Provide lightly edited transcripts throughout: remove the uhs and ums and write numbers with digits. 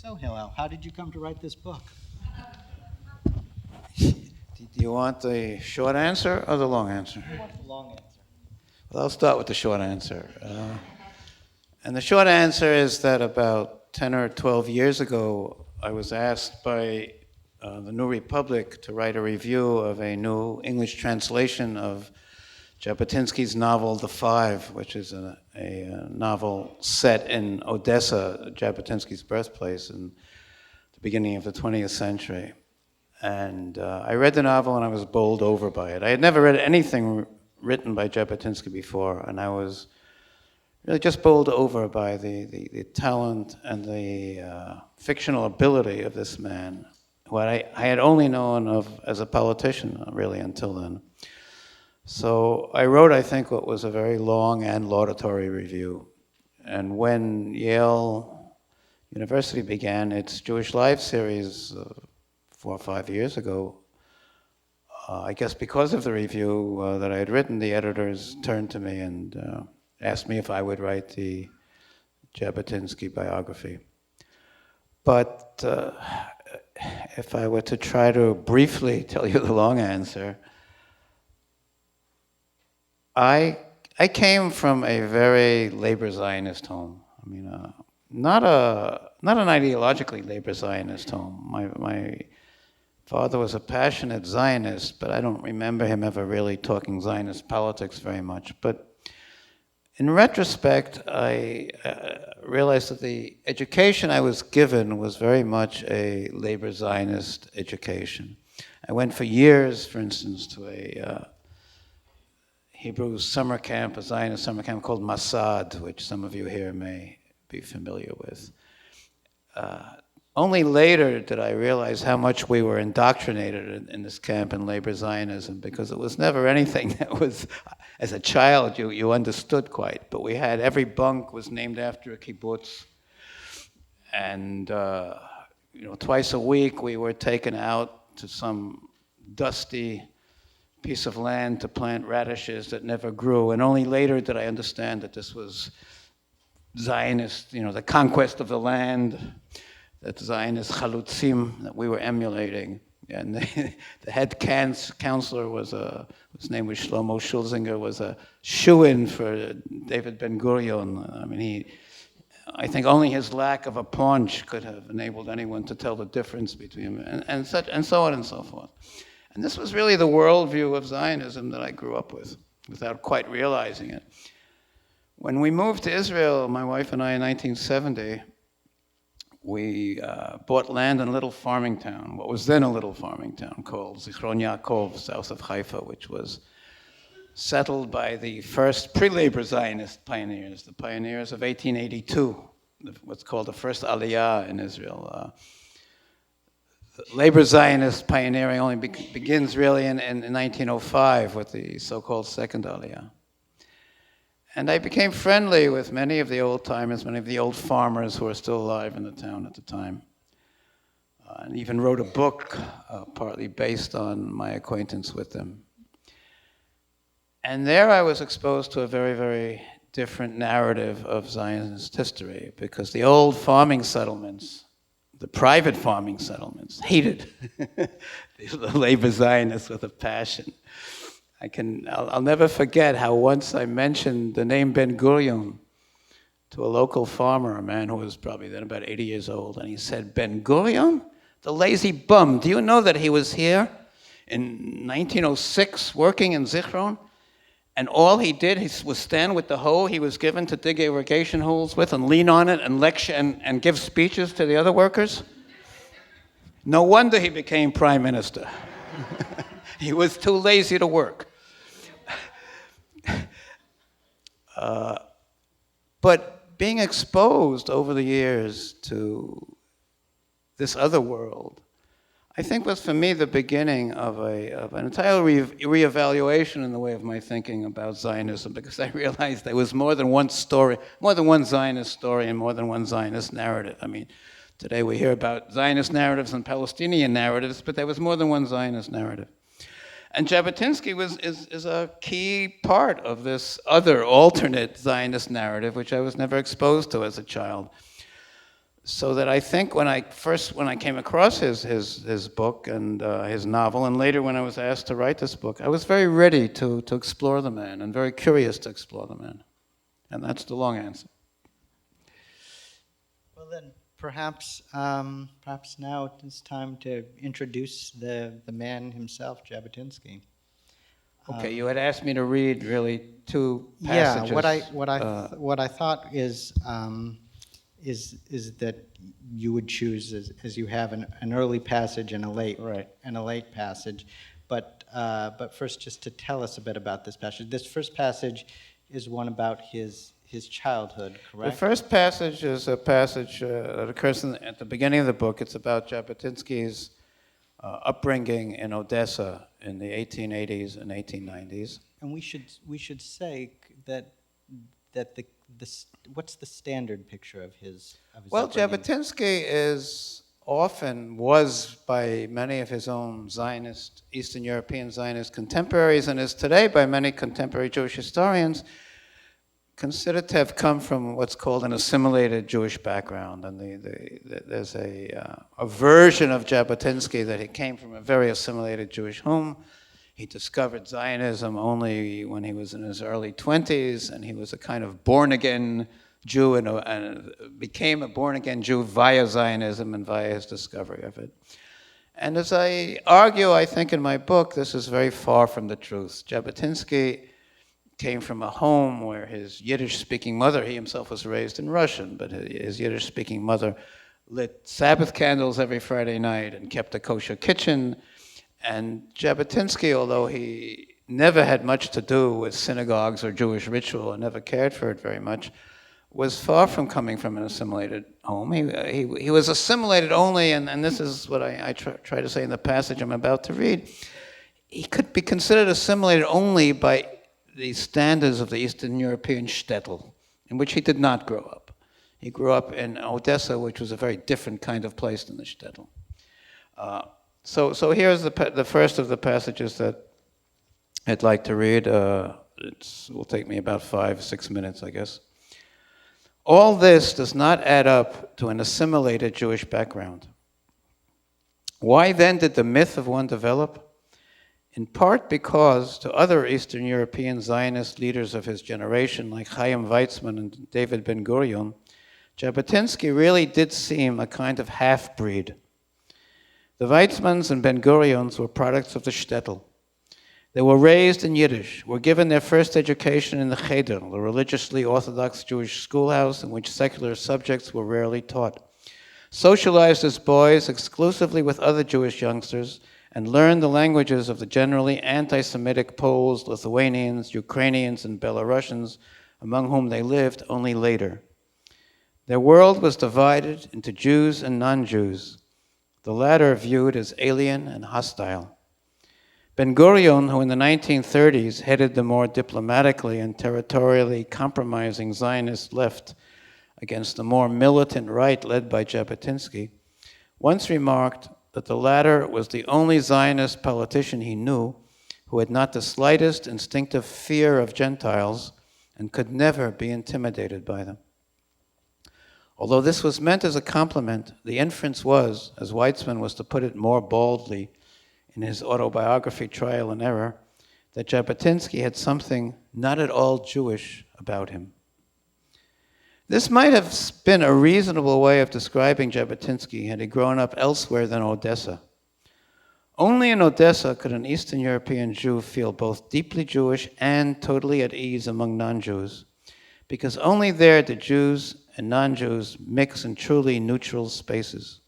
So, Hillel, how did you come to write this book? Do you want the short answer or the long answer? I want the long answer. Well, I'll start with the short answer. And the short answer is that about 10 or 12 years ago, I was asked by the New Republic to write a review of a new English translation of Jabotinsky's novel, The Five, which is a novel set in Odessa, Jabotinsky's birthplace, in the beginning of the 20th century. And I read the novel and I was bowled over by it. I had never read anything written by Jabotinsky before, and I was really just bowled over by the talent and the fictional ability of this man, who I had only known of as a politician, really, until then. So I wrote, I think, what was a very long and laudatory review. And when Yale University began its Jewish Life series 4 or 5 years ago, I guess because of the review that I had written, the editors turned to me and asked me if I would write the Jabotinsky biography. But if I were to try to briefly tell you the long answer, I came from a very labor Zionist home. I mean, not an ideologically labor Zionist home. My father was a passionate Zionist, but I don't remember him ever really talking Zionist politics very much. But in retrospect, I realized that the education I was given was very much a labor Zionist education. I went for years, for instance, to a Hebrew summer camp, a Zionist summer camp called Masad, which some of you here may be familiar with. Only later did I realize how much we were indoctrinated in this camp in labor Zionism, because it was never anything that was, as a child, you understood quite. But we had, every bunk was named after a kibbutz. And twice a week we were taken out to some dusty piece of land to plant radishes that never grew. And only later did I understand that this was Zionist, the conquest of the land, that Zionist chalutzim that we were emulating. And the head counselor his name was Shlomo Schulzinger, was a shoo-in for David Ben-Gurion. I mean, I think only his lack of a paunch could have enabled anyone to tell the difference between them, and so on and so forth. And this was really the worldview of Zionism that I grew up with, without quite realizing it. When we moved to Israel, my wife and I, in 1970, we bought land in a little farming town, what was then a little farming town called Zichron Yaakov, south of Haifa, which was settled by the first pre-labor Zionist pioneers, the pioneers of 1882, what's called the first Aliyah in Israel. Labor Zionist pioneering only begins really in 1905 with the so-called second Aliyah. And I became friendly with many of the old-timers, many of the old farmers who were still alive in the town at the time. And even wrote a book partly based on my acquaintance with them. And there I was exposed to a very, very different narrative of Zionist history, because the old farming settlements, the private farming settlements, hated the labor Zionists with a passion. I'll never forget how once I mentioned the name Ben-Gurion to a local farmer, a man who was probably then about 80 years old, and he said, "Ben-Gurion? The lazy bum. Do you know that he was here in 1906 working in Zichron? And all he did was stand with the hoe he was given to dig irrigation holes with and lean on it and lecture and give speeches to the other workers? No wonder he became prime minister. He was too lazy to work." But being exposed over the years to this other world, I think was for me the beginning of an entire reevaluation in the way of my thinking about Zionism, because I realized there was more than one story, more than one Zionist story and more than one Zionist narrative. I mean, today we hear about Zionist narratives and Palestinian narratives, but there was more than one Zionist narrative. And Jabotinsky is a key part of this other alternate Zionist narrative, which I was never exposed to as a child. So that I think when I came across his book and his novel, and later when I was asked to write this book, I was very ready to explore the man and very curious to explore the man. And that's the long answer. Well then, perhaps now it's time to introduce the man himself, Jabotinsky. Okay, you had asked me to read really two passages. Yeah, what I thought is that you would choose as you have an early passage and a late passage, but first just to tell us a bit about this passage. This first passage is one about his childhood, correct? The first passage is a passage that occurs at the beginning of the book. It's about Jabotinsky's upbringing in Odessa in the 1880s and 1890s. And we should say that what's the standard picture of his Well, upbringing? Jabotinsky was by many of his own Zionist, Eastern European Zionist contemporaries, and is today by many contemporary Jewish historians considered to have come from what's called an assimilated Jewish background. And there's a version of Jabotinsky that he came from a very assimilated Jewish home. He discovered Zionism only when he was in his early 20s, and he was a kind of born-again Jew and became a born-again Jew via Zionism and via his discovery of it. And as I argue, I think in my book, this is very far from the truth. Jabotinsky came from a home where his Yiddish-speaking mother, he himself was raised in Russian, but his Yiddish-speaking mother lit Sabbath candles every Friday night and kept a kosher kitchen. And Jabotinsky, although he never had much to do with synagogues or Jewish ritual and never cared for it very much, was far from coming from an assimilated home. He was assimilated only, and this is what I try to say in the passage I'm about to read, he could be considered assimilated only by the standards of the Eastern European shtetl, in which he did not grow up. He grew up in Odessa, which was a very different kind of place than the shtetl. So here's the first of the passages that I'd like to read. It will take me about 5-6 minutes, I guess. All this does not add up to an assimilated Jewish background. Why then did the myth of one develop? In part because to other Eastern European Zionist leaders of his generation, like Chaim Weizmann and David Ben-Gurion, Jabotinsky really did seem a kind of half-breed. The Weizmanns and Ben-Gurions were products of the shtetl. They were raised in Yiddish, were given their first education in the Cheder, the religiously Orthodox Jewish schoolhouse in which secular subjects were rarely taught, socialized as boys exclusively with other Jewish youngsters, and learned the languages of the generally anti-Semitic Poles, Lithuanians, Ukrainians, and Belarusians, among whom they lived, only later. Their world was divided into Jews and non-Jews, the latter viewed as alien and hostile. Ben-Gurion, who in the 1930s headed the more diplomatically and territorially compromising Zionist left against the more militant right led by Jabotinsky, once remarked that the latter was the only Zionist politician he knew who had not the slightest instinctive fear of Gentiles and could never be intimidated by them. Although this was meant as a compliment, the inference was, as Weizmann was to put it more boldly in his autobiography, Trial and Error, that Jabotinsky had something not at all Jewish about him. This might have been a reasonable way of describing Jabotinsky had he grown up elsewhere than Odessa. Only in Odessa could an Eastern European Jew feel both deeply Jewish and totally at ease among non-Jews, because only there did Jews and non-Jews mix in truly neutral spaces.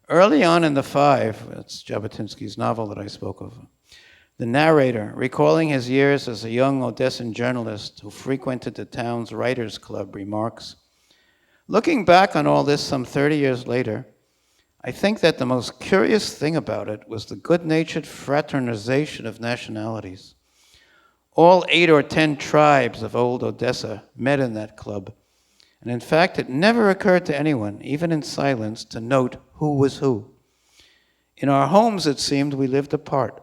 Early on in The Five, that's Jabotinsky's novel that I spoke of, the narrator, recalling his years as a young Odessan journalist who frequented the town's writers' club, remarks, "Looking back on all this some 30 years later, I think that the most curious thing about it was the good-natured fraternization of nationalities. All 8 or 10 tribes of old Odessa met in that club, and in fact, it never occurred to anyone, even in silence, to note who was who. In our homes, it seemed, we lived apart,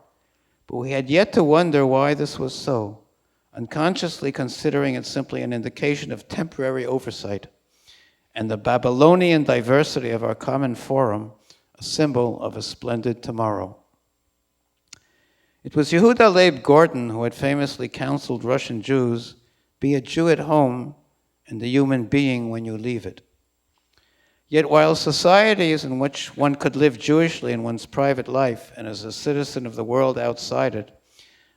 but we had yet to wonder why this was so, unconsciously considering it simply an indication of temporary oversight. and the Babylonian diversity of our common forum, a symbol of a splendid tomorrow. It was Yehuda Leib Gordon who had famously counseled Russian Jews, be a Jew at home and a human being when you leave it. Yet while societies in which one could live Jewishly in one's private life and as a citizen of the world outside it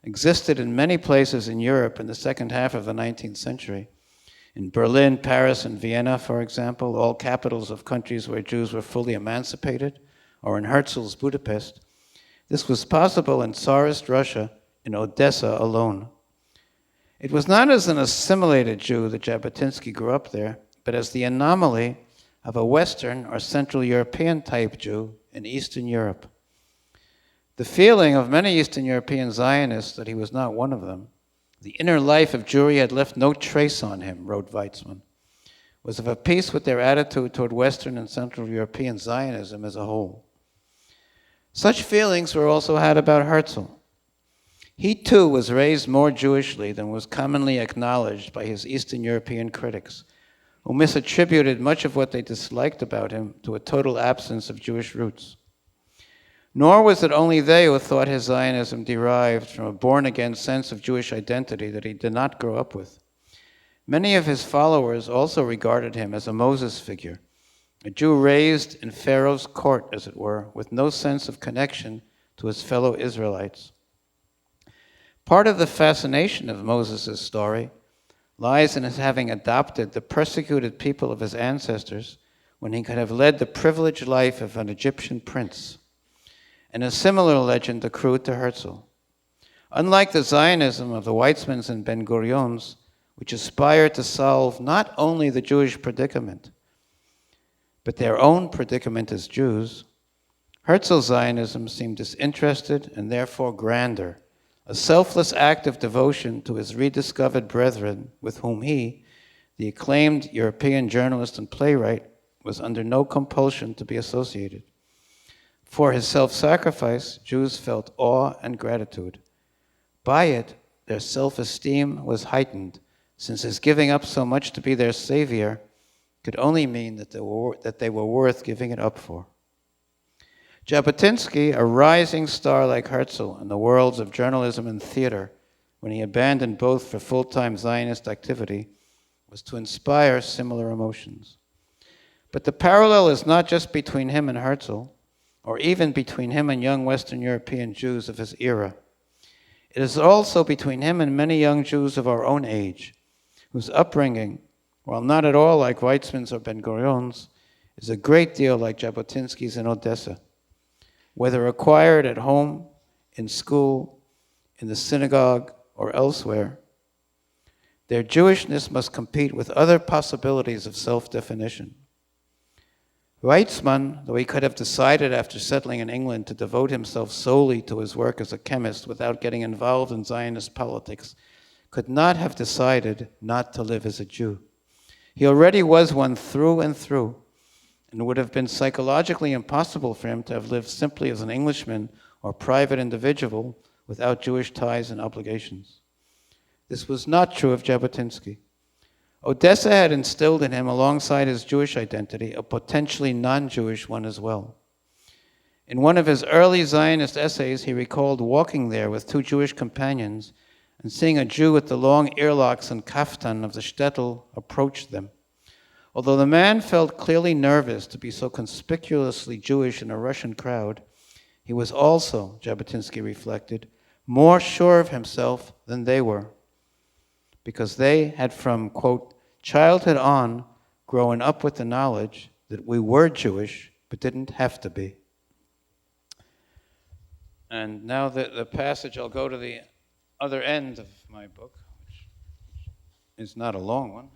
existed in many places in Europe in the second half of the 19th century, in Berlin, Paris, and Vienna, for example, all capitals of countries where Jews were fully emancipated, or in Herzl's Budapest, this was possible in Tsarist Russia, in Odessa alone. It was not as an assimilated Jew that Jabotinsky grew up there, but as the anomaly of a Western or Central European type Jew in Eastern Europe. The feeling of many Eastern European Zionists that he was not one of them, the inner life of Jewry had left no trace on him, wrote Weizmann, was of a piece with their attitude toward Western and Central European Zionism as a whole. Such feelings were also had about Herzl. He too was raised more Jewishly than was commonly acknowledged by his Eastern European critics, who misattributed much of what they disliked about him to a total absence of Jewish roots. Nor was it only they who thought his Zionism derived from a born-again sense of Jewish identity that he did not grow up with. Many of his followers also regarded him as a Moses figure, a Jew raised in Pharaoh's court, as it were, with no sense of connection to his fellow Israelites. Part of the fascination of Moses' story lies in his having adopted the persecuted people of his ancestors when he could have led the privileged life of an Egyptian prince. And a similar legend accrued to Herzl. Unlike the Zionism of the Weizmanns and Ben-Gurions, which aspired to solve not only the Jewish predicament, but their own predicament as Jews, Herzl's Zionism seemed disinterested and therefore grander, a selfless act of devotion to his rediscovered brethren with whom he, the acclaimed European journalist and playwright, was under no compulsion to be associated. For his self-sacrifice, Jews felt awe and gratitude. By it, their self-esteem was heightened, since his giving up so much to be their savior could only mean that they were worth giving it up for. Jabotinsky, a rising star like Herzl in the worlds of journalism and theater, when he abandoned both for full-time Zionist activity, was to inspire similar emotions. But the parallel is not just between him and Herzl, or even between him and young Western European Jews of his era. It is also between him and many young Jews of our own age, whose upbringing, while not at all like Weizmann's or Ben-Gurion's, is a great deal like Jabotinsky's in Odessa. Whether acquired at home, in school, in the synagogue, or elsewhere, their Jewishness must compete with other possibilities of self-definition. Weizmann, though he could have decided after settling in England to devote himself solely to his work as a chemist without getting involved in Zionist politics, could not have decided not to live as a Jew. He already was one through and through, and it would have been psychologically impossible for him to have lived simply as an Englishman or private individual without Jewish ties and obligations. This was not true of Jabotinsky. Odessa had instilled in him, alongside his Jewish identity, a potentially non-Jewish one as well. In one of his early Zionist essays, he recalled walking there with two Jewish companions and seeing a Jew with the long earlocks and kaftan of the shtetl approach them. Although the man felt clearly nervous to be so conspicuously Jewish in a Russian crowd, he was also, Jabotinsky reflected, more sure of himself than they were, because they had from, quote, childhood on grown up with the knowledge that we were Jewish but didn't have to be. And now the passage, I'll go to the other end of my book, which is not a long one.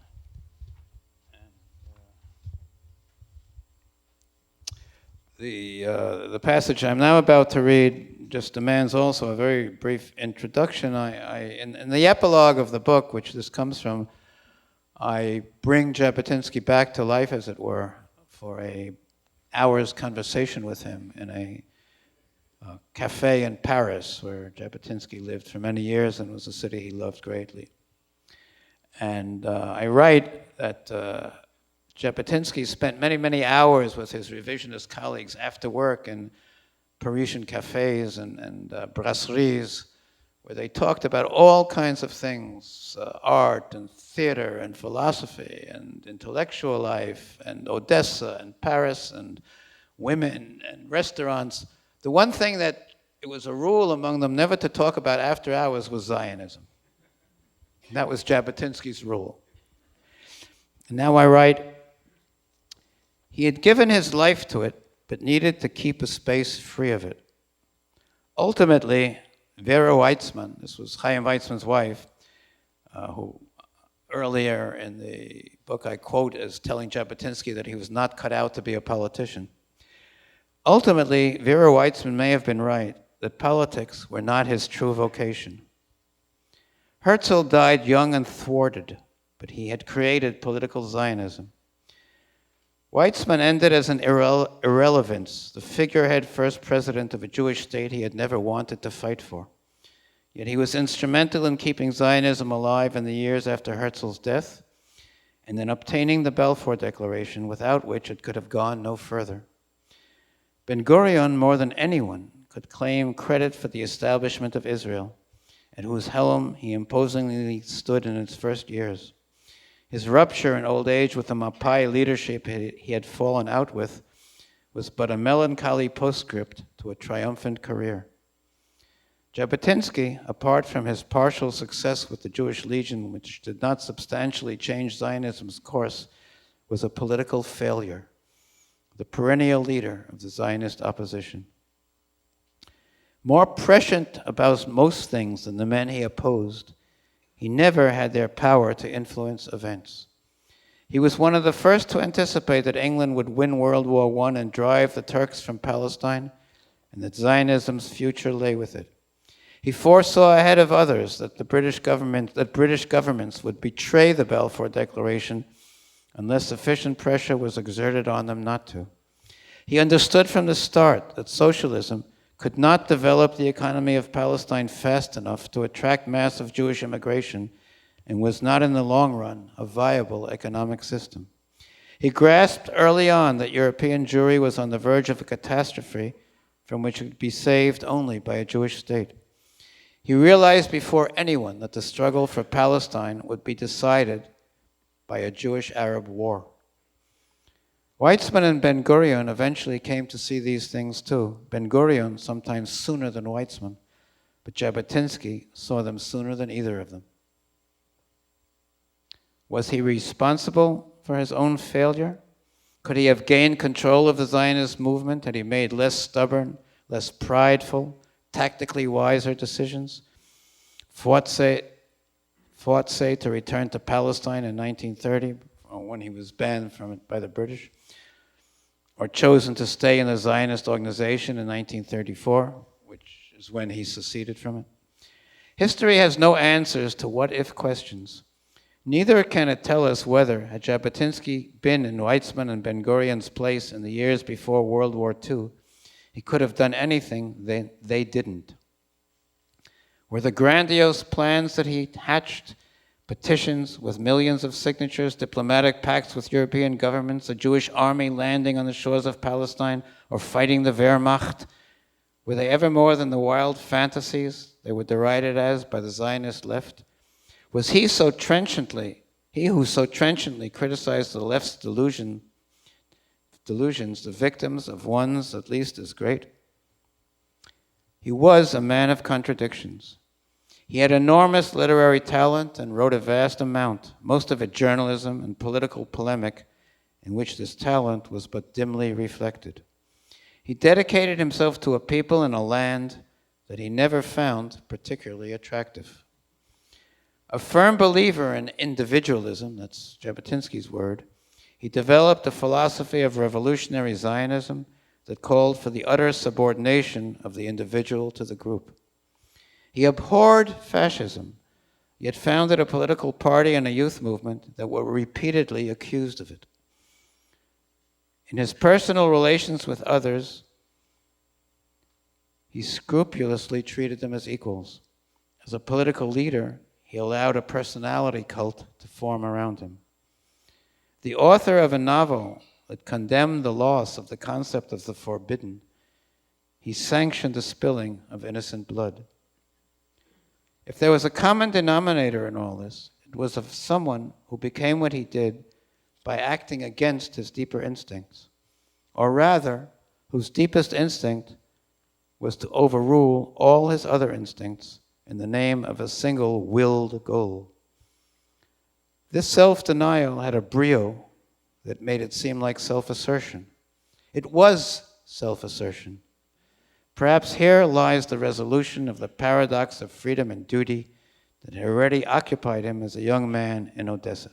The passage I'm now about to read just demands also a very brief introduction. In the epilogue of the book, which this comes from, I bring Jabotinsky back to life, as it were, for an hour's conversation with him in a cafe in Paris, where Jabotinsky lived for many years and was a city he loved greatly. And I write that Jabotinsky spent many, many hours with his revisionist colleagues after work in Parisian cafes and brasseries, where they talked about all kinds of things, art and theater and philosophy and intellectual life and Odessa and Paris and women and restaurants. The one thing that it was a rule among them never to talk about after hours was Zionism. And that was Jabotinsky's rule. And now I write, he had given his life to it, but needed to keep a space free of it. Ultimately, Vera Weitzman, this was Chaim Weitzman's wife, who earlier in the book I quote as telling Jabotinsky that he was not cut out to be a politician. Ultimately, Vera Weitzman may have been right, that politics were not his true vocation. Herzl died young and thwarted, but he had created political Zionism. Weitzman ended as an irrelevance, the figurehead first president of a Jewish state he had never wanted to fight for. Yet he was instrumental in keeping Zionism alive in the years after Herzl's death and in obtaining the Balfour Declaration, without which it could have gone no further. Ben-Gurion, more than anyone, could claim credit for the establishment of Israel, at whose helm he imposingly stood in its first years. His rupture in old age with the Mapai leadership he had fallen out with was but a melancholy postscript to a triumphant career. Jabotinsky, apart from his partial success with the Jewish Legion, which did not substantially change Zionism's course, was a political failure, the perennial leader of the Zionist opposition. More prescient about most things than the men he opposed, he never had their power to influence events. He was one of the first to anticipate that England would win World War I and drive the Turks from Palestine, and that Zionism's future lay with it. He foresaw ahead of others that British governments would betray the Balfour Declaration unless sufficient pressure was exerted on them not to. He understood from the start that socialism could not develop the economy of Palestine fast enough to attract massive Jewish immigration and was not in the long run a viable economic system. He grasped early on that European Jewry was on the verge of a catastrophe from which it could be saved only by a Jewish state. He realized before anyone that the struggle for Palestine would be decided by a Jewish-Arab war. Weitzman and Ben-Gurion eventually came to see these things too. Ben-Gurion sometimes sooner than Weitzman, but Jabotinsky saw them sooner than either of them. Was he responsible for his own failure? Could he have gained control of the Zionist movement had he made less stubborn, less prideful, tactically wiser decisions? Fought say to return to Palestine in 1930, when he was banned from it by the British, or chosen to stay in the Zionist organization in 1934, which is when he seceded from it. History has no answers to what-if questions. Neither can it tell us whether, had Jabotinsky been in Weitzman and Ben-Gurion's place in the years before World War II, he could have done anything they didn't. Were the grandiose plans that he hatched, petitions with millions of signatures, diplomatic pacts with European governments, a Jewish army landing on the shores of Palestine, or fighting the Wehrmacht, were they ever more than the wild fantasies they were derided as by the Zionist left? Was he who so trenchantly criticized the left's delusions, the victims of ones at least as great? He was a man of contradictions. He had enormous literary talent and wrote a vast amount, most of it journalism and political polemic, in which this talent was but dimly reflected. He dedicated himself to a people and a land that he never found particularly attractive. A firm believer in individualism, that's Jabotinsky's word, he developed a philosophy of revolutionary Zionism that called for the utter subordination of the individual to the group. He abhorred fascism, yet founded a political party and a youth movement that were repeatedly accused of it. In his personal relations with others, he scrupulously treated them as equals. As a political leader, he allowed a personality cult to form around him. The author of a novel that condemned the loss of the concept of the forbidden, he sanctioned the spilling of innocent blood. If there was a common denominator in all this, it was of someone who became what he did by acting against his deeper instincts, or rather, whose deepest instinct was to overrule all his other instincts in the name of a single willed goal. This self-denial had a brio that made it seem like self-assertion. It was self-assertion. Perhaps here lies the resolution of the paradox of freedom and duty that had already occupied him as a young man in Odessa.